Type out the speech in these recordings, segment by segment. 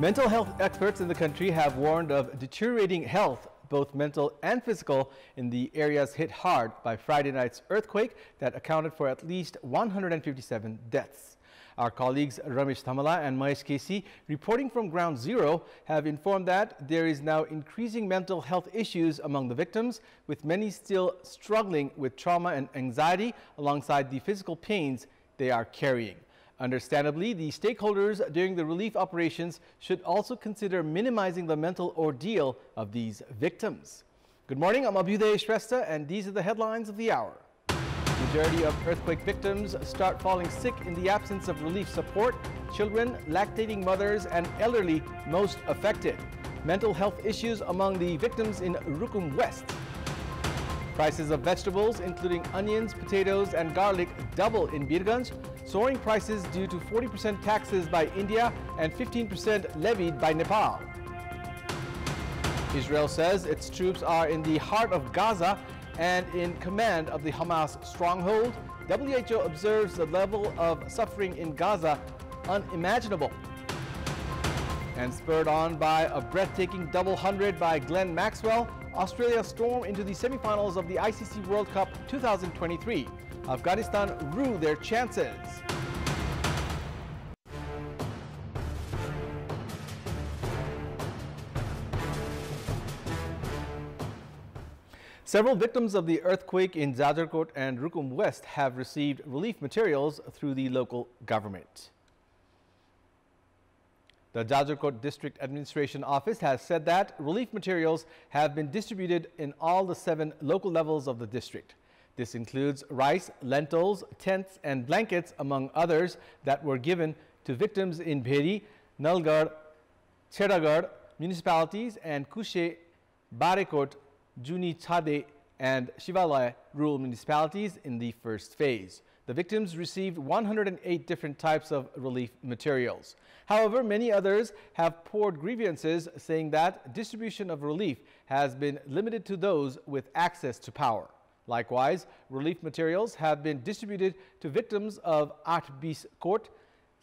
Mental health experts in the country have warned of deteriorating health, both mental and physical, in the areas hit hard by Friday night's earthquake that accounted for at least 157 deaths. Our colleagues Ramesh Thamala and Mahesh Kesi, reporting from Ground Zero, have informed that there is now increasing mental health issues among the victims, with many still struggling with trauma and anxiety alongside the physical pains they are carrying. Understandably, the stakeholders during the relief operations should also consider minimizing the mental ordeal of these victims. Good morning, I'm Abheudaya Shrestha, and these are the headlines of the hour. Majority of earthquake victims start falling sick in the absence of relief support. Children, lactating mothers, and elderly most affected. Mental health issues among the victims in Rukum West. Prices of vegetables, including onions, potatoes, and garlic, double in Birganj. Soaring prices due to 40% taxes by India and 15% levied by Nepal. Israel says its troops are in the heart of Gaza and in command of the Hamas stronghold. WHO observes the level of suffering in Gaza unimaginable. And spurred on by a breathtaking double hundred by Glenn Maxwell, Australia storm into the semifinals of the ICC World Cup 2023. Afghanistan rue their chances. Several victims of the earthquake in Jajarkot and Rukum West have received relief materials through the local government. The Jajarkot District Administration Office has said that relief materials have been distributed in all the 7 local levels of the district. This includes rice, lentils, tents and blankets, among others, that were given to victims in Bheri, Nalgarh, Cheragarh municipalities and Kushe, Barekot, Juni Chade and Shivalaya rural municipalities in the first phase. The victims received 108 different types of relief materials. However, many others have poured grievances, saying that distribution of relief has been limited to those with access to power. Likewise, relief materials have been distributed to victims of Atbis Kot,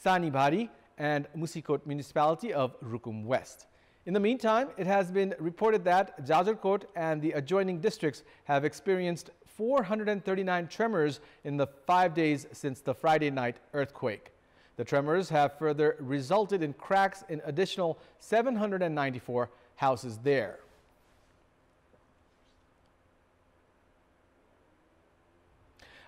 Sanibari and Musikot municipality of Rukum West. In the meantime, it has been reported that Jajarkot and the adjoining districts have experienced 439 tremors in the 5 days since the Friday night earthquake. The tremors have further resulted in cracks in additional 794 houses there.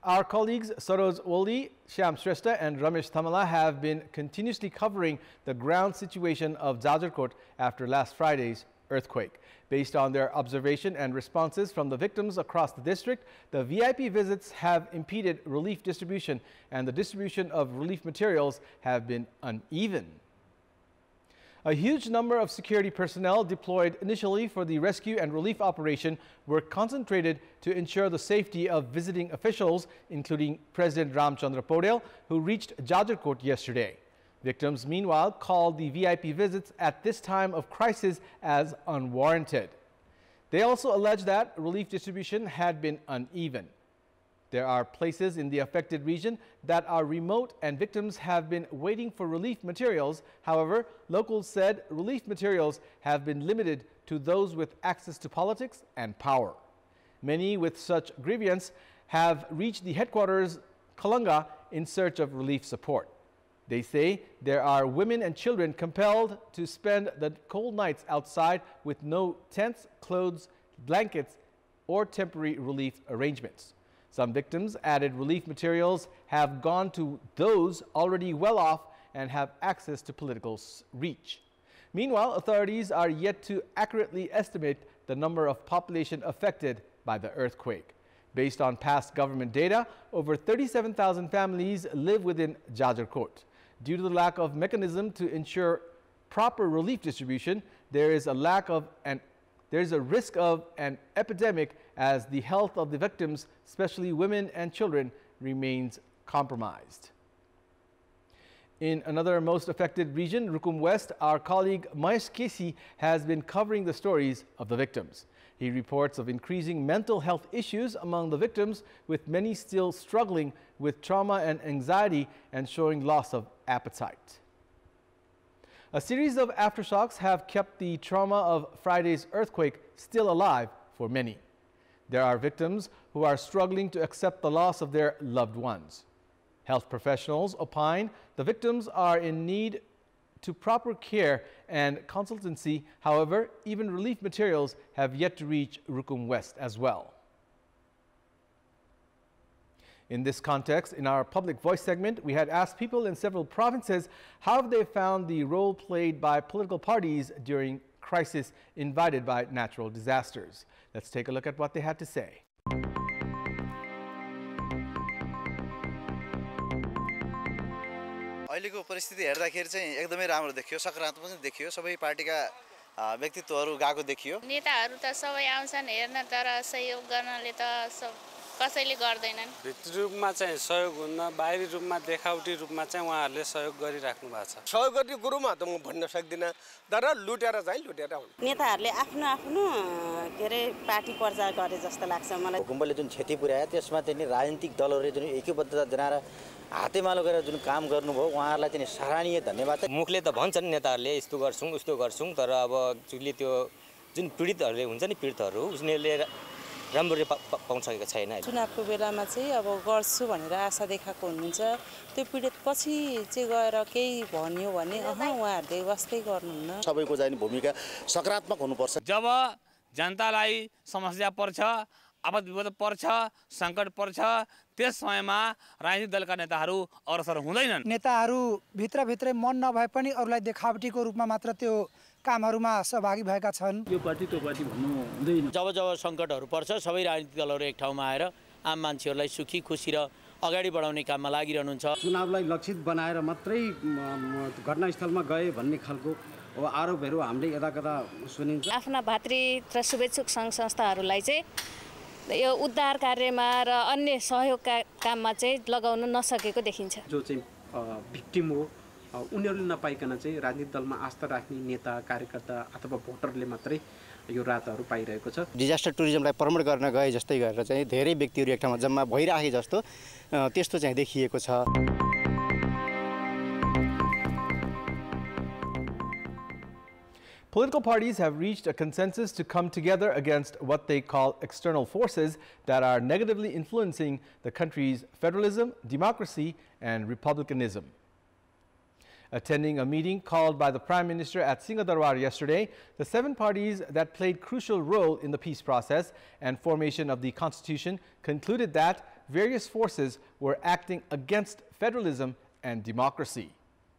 Our colleagues Saroj Oli, Shyam Shrestha and Ramesh Thamala have been continuously covering the ground situation of Jajarkot after last Friday's earthquake. Based on their observation and responses from the victims across the district, the VIP visits have impeded relief distribution, and the distribution of relief materials have been uneven. A huge number of security personnel deployed initially for the rescue and relief operation were concentrated to ensure the safety of visiting officials, including President Ramchandra Podel, who reached Jajarkot yesterday. Victims, meanwhile, called the VIP visits at this time of crisis as unwarranted. They also alleged that relief distribution had been uneven. There are places in the affected region that are remote and victims have been waiting for relief materials. However, locals said relief materials have been limited to those with access to politics and power. Many with such grievance have reached the headquarters Kalanga in search of relief support. They say there are women and children compelled to spend the cold nights outside with no tents, clothes, blankets, or temporary relief arrangements. Some victims added relief materials have gone to those already well off and have access to political reach. Meanwhile, authorities are yet to accurately estimate the number of population affected by the earthquake. Based on past government data, over 37,000 families live within Jajarkot. Due to the lack of mechanism to ensure proper relief distribution, there is a risk of an epidemic as the health of the victims, especially women and children, remains compromised. In another most affected region, Rukum West, our colleague Mahesh Kesi has been covering the stories of the victims. He reports of increasing mental health issues among the victims, with many still struggling with trauma and anxiety and showing loss of appetite. A series of aftershocks have kept the trauma of Friday's earthquake still alive for many. There are victims who are struggling to accept the loss of their loved ones. Health professionals opine the victims are in need to proper care and consultancy. However, even relief materials have yet to reach Rukum West as well. In this context, in our Public Voice segment, we had asked people in several provinces how they found the role played by political parties during crisis invited by natural disasters. Let's take a look at what they had to say. अहिलेको परिस्थिति हेर्दाखेरि चाहिँ एकदमै राम्रो देखियो, सकारात्मक पनि देखियो, सबै पार्टीका व्यक्तित्वहरू गएको देखियो। नेताहरू त सबै आउँछन् हेर्न, तर सहयोग गर्नले त कसैले गर्दैनन्। भित्री रूपमा चाहिँ सहयोग हुन्न, बाहिरी रूपमा देखावटी रूपमा चाहिँ उहाँहरूले सहयोग गरिराख्नु भएको छ। सहयोग गर्ने कुरोमा त म भन्न सक्दिनँ, तर लुटेर चाहिँ लुटेर हुन्। नेताहरूले आफ्नो आफ्नो के रे पार्टी प्रचार गरे जस्तो लाग्छ मलाई। भूकम्पले जुन क्षति पुर्यायो त्यसमा चाहिँ राजनीतिक दलहरूले जुन एकबद्धता जनाएर हातेमालो गरेर जुन काम गर्नुभयो उहाँहरूलाई चाहिँ सराहनीय धन्यवाद। मुखले त भन्छन् नेताहरूले यस्तो गर्छौँ उस्तो गर्छौँ, तर अब जुनले त्यो जुन पीडितहरूले हुन्छ नि पीडितहरू उनीहरूले राम्ररी पाउँछ छैन। चुनावको बेलामा चाहिँ अब गर्छु भनेर आशा देखाएको हुनुहुन्छ, त्यो पीडित पछि चाहिँ गएर केही भन्यो भने उहाँहरूले वास्तै गर्नुहुन्न। सबैको चाहिँ भूमिका सकारात्मक हुनुपर्छ। जब जनतालाई समस्या पर्छ, आपद विपद पर्छ, सङ्कट पर्छ, त्यस समयमा राजनीतिक दलका नेताहरू अग्रसर हुँदैनन्। नेताहरू भित्रभित्रै मन नभए पनि अरूलाई देखावटीको रूपमा मात्र त्यो कामहरूमा सहभागी भएका छन्। यो पार्टी त्यो पार्टी भन्नु हुँदैन। जब जब सङ्कटहरू पर्छ सबै राजनीतिक दलहरू एक ठाउँमा आएर आम मान्छेहरूलाई सुखी खुसी र अगाडि बढाउने काममा लागिरहनुहुन्छ। चुनावलाई लक्षित बनाएर मात्रै घटनास्थलमा गए भन्ने खालको आरोपहरू हामीले यताकता सुनिन्छ। आफ्ना भातृ र शुभेच्छुक सङ्घ संस्थाहरूलाई चाहिँ यो उद्धार कार्यमा र अन्य सहयोगका काममा चाहिँ लगाउन नसकेको देखिन्छ। जो चाहिँ भिक्टिम हो उनीहरूले नपाइकन चाहिँ राजनीतिक दलमा आस्था राख्ने नेता कार्यकर्ता अथवा भोटरले मात्रै यो राहतहरू पाइरहेको छ। डिजास्टर टुरिज्मलाई प्रमोट गर्न गए जस्तै गरेर चाहिँ धेरै व्यक्तिहरू एक ठाउँमा जम्मा भइराखे जस्तो त्यस्तो चाहिँ देखिएको छ। Political parties have reached a consensus to come together against what they call external forces that are negatively influencing the country's federalism, democracy, and republicanism. Attending a meeting called by the Prime Minister at Singadarwar yesterday, the 7 parties that played crucial role in the peace process and formation of the Constitution concluded that various forces were acting against federalism and democracy.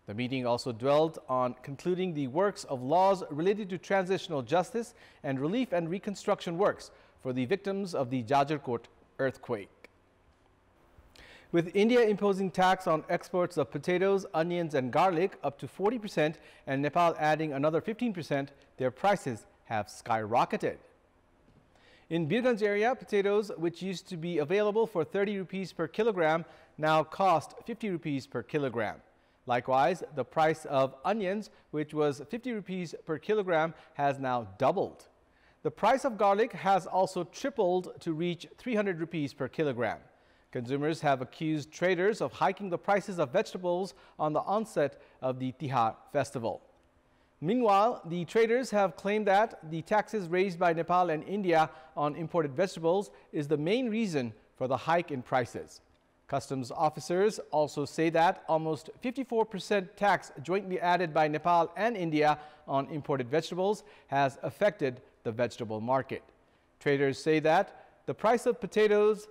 The meeting also dwelled on concluding the works of laws related to transitional justice and relief and reconstruction works for the victims of the Jajarkot earthquake. With India imposing tax on exports of potatoes, onions and garlic up to 40% and Nepal adding another 15%, their prices have skyrocketed. In Birganj area, potatoes, which used to be available for 30 rupees per kilogram, now cost 50 rupees per kilogram. Likewise, the price of onions, which was 50 rupees per kilogram, has now doubled. The price of garlic has also tripled to reach 300 rupees per kilogram. Consumers have accused traders of hiking the prices of vegetables on the onset of the Tihar festival. Meanwhile, the traders have claimed that the taxes raised by Nepal and India on imported vegetables is the main reason for the hike in prices. Customs officers also say that almost 54% tax jointly added by Nepal and India on imported vegetables has affected the vegetable market. Traders say that the price of potatoes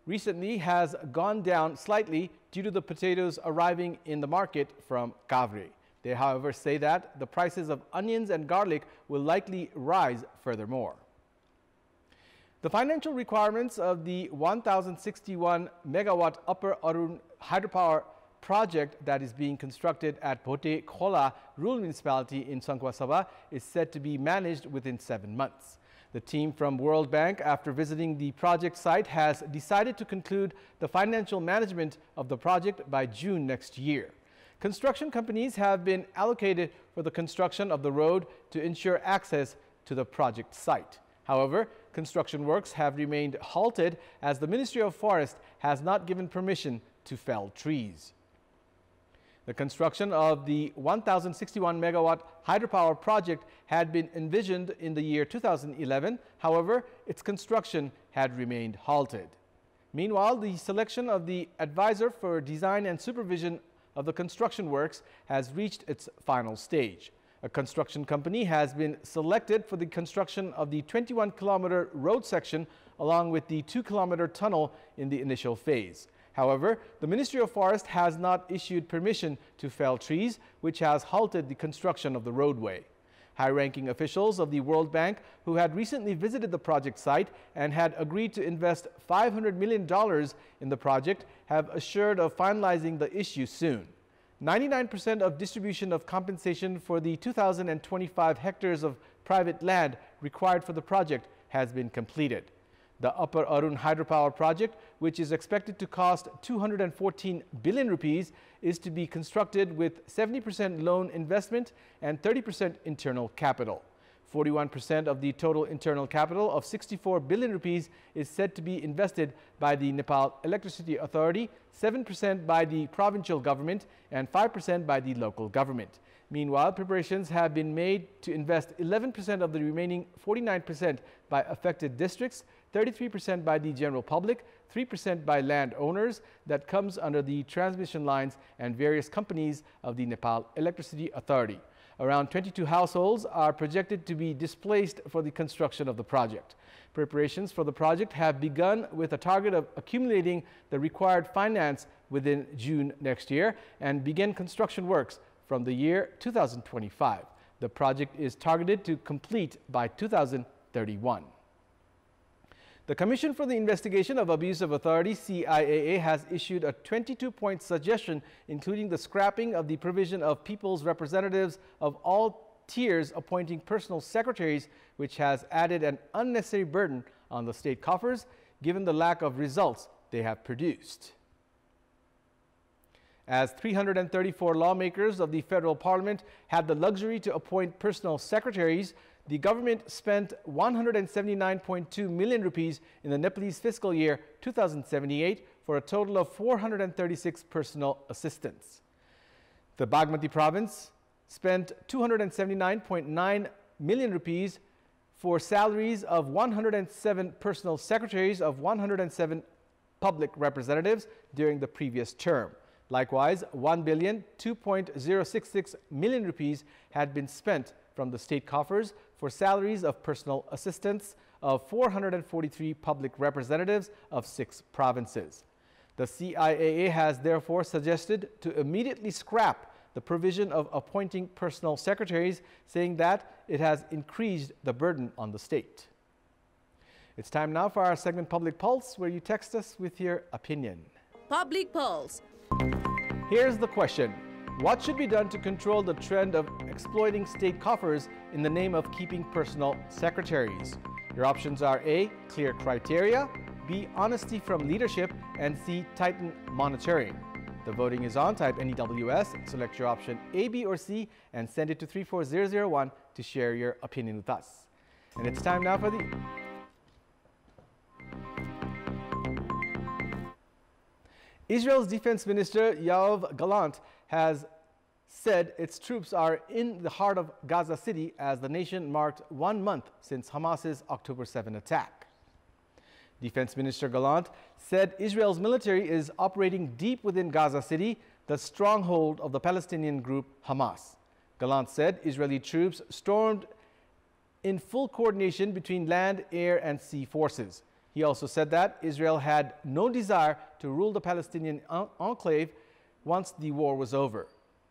recently has gone down slightly due to the potatoes arriving in the market from Kavri. They, however, say that the prices of onions and garlic will likely rise furthermore. The financial requirements of the 1,061 megawatt Upper Arun hydropower project that is being constructed at Bhote Khola rural municipality in Sangkhwa Sabha is said to be managed within 7 months. The team from World Bank, after visiting the project site, has decided to conclude the financial management of the project by June next year. Construction companies have been allocated for the construction of the road to ensure access to the project site. However, construction works have remained halted as the Ministry of Forest has not given permission to fell trees. The construction of the 1,061 megawatt hydropower project had been envisioned in the year 2011. However, its construction had remained halted. Meanwhile, the selection of the advisor for design and supervision of the construction works has reached its final stage. A construction company has been selected for the construction of the 21-kilometer road section along with the 2-kilometer tunnel in the initial phase. However, the Ministry of Forest has not issued permission to fell trees, which has halted the construction of the roadway. High-ranking officials of the World Bank, who had recently visited the project site and had agreed to invest $500 million in the project, have assured of finalizing the issue soon. 99% of distribution of compensation for the 2,025 hectares of private land required for the project has been completed. The Upper Arun hydropower project, which is expected to cost 214 billion rupees, is to be constructed with 70% loan investment and 30% internal capital. 41% of the total internal capital of 64 billion rupees is said to be invested by the Nepal Electricity Authority, 7% by the provincial government, and 5% by the local government. Meanwhile, preparations have been made to invest 11% of the remaining 49% by affected districts, 33% by the general public, 3% by landowners that comes under the transmission lines and various companies of the Nepal Electricity Authority. Around 22 households are projected to be displaced for the construction of the project. Preparations for the project have begun with a target of accumulating the required finance within June next year and begin construction works from the year 2025. The project is targeted to complete by 2031. The Commission for the Investigation of Abuse of Authority, CIAA, has issued a 22-point suggestion, including the scrapping of the provision of people's representatives of all tiers appointing personal secretaries, which has added an unnecessary burden on the state coffers, given the lack of results they have produced. As 334 lawmakers of the federal parliament had the luxury to appoint personal secretaries, the government spent 179.2 million rupees in the Nepalese fiscal year 2078 for a total of 436 personal assistants. The Bagmati province spent 279.9 million rupees for salaries of 107 personal secretaries of 107 public representatives during the previous term. Likewise, 1,2.066 million rupees had been spent from the state coffers for salaries of personal assistants of 443 public representatives of 6 provinces. The CIAA has therefore suggested to immediately scrap the provision of appointing personal secretaries, saying that it has increased the burden on the state. It's time now for our segment Public Pulse, where you text us with your opinion. Public Pulse. Here's the question. What should be done to control the trend of exploiting state coffers in the name of keeping personal secretaries? Your options are A, clear criteria, B, honesty from leadership, and C, tighten monitoring. The voting is on. Type NEWS, select your option A, B, or C, and send it to 34001 to share your opinion with us. And it's time now for the... Israel's Defense Minister Yoav Gallant has said its troops are in the heart of Gaza City as the nation marked 1 month since Hamas's October 7 attack. Defense Minister Gallant said Israel's military is operating deep within Gaza City, the stronghold of the Palestinian group Hamas. Gallant said Israeli troops stormed in full coordination between land, air, and sea forces. He also said that Israel had no desire to rule the Palestinian enclave once the war was over.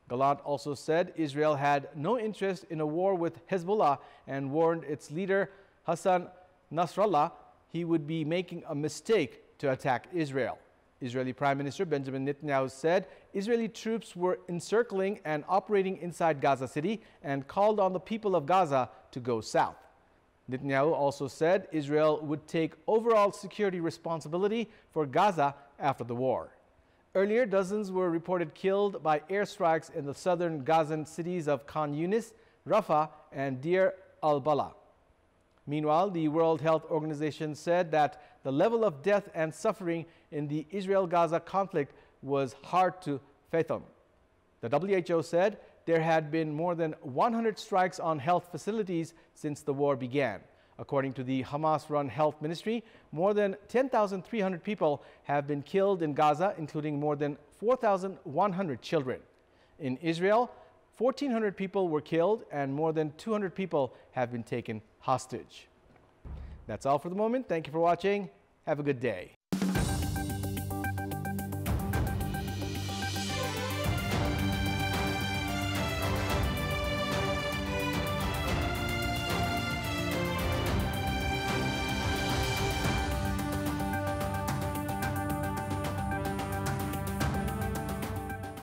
Gallant also said Israel had no interest in a war with Hezbollah and warned its leader Hassan Nasrallah he would be making a mistake to attack Israel. Israeli Prime Minister Benjamin Netanyahu said Israeli troops were encircling and operating inside Gaza City and called on the people of Gaza to go south. Netanyahu also said Israel would take overall security responsibility for Gaza after the war. Earlier, dozens were reported killed by airstrikes in the southern Gazan cities of Khan Yunis, Rafah, and Deir al-Balah. Meanwhile, the World Health Organization said that the level of death and suffering in the Israel-Gaza conflict was hard to fathom. The WHO said there had been more than 100 strikes on health facilities since the war began. According to the Hamas-run health ministry, more than 10,300 people have been killed in Gaza, including more than 4,100 children. In Israel, 1,400 people were killed and more than 200 people have been taken hostage. That's all for the moment. Thank you for watching. Have a good day.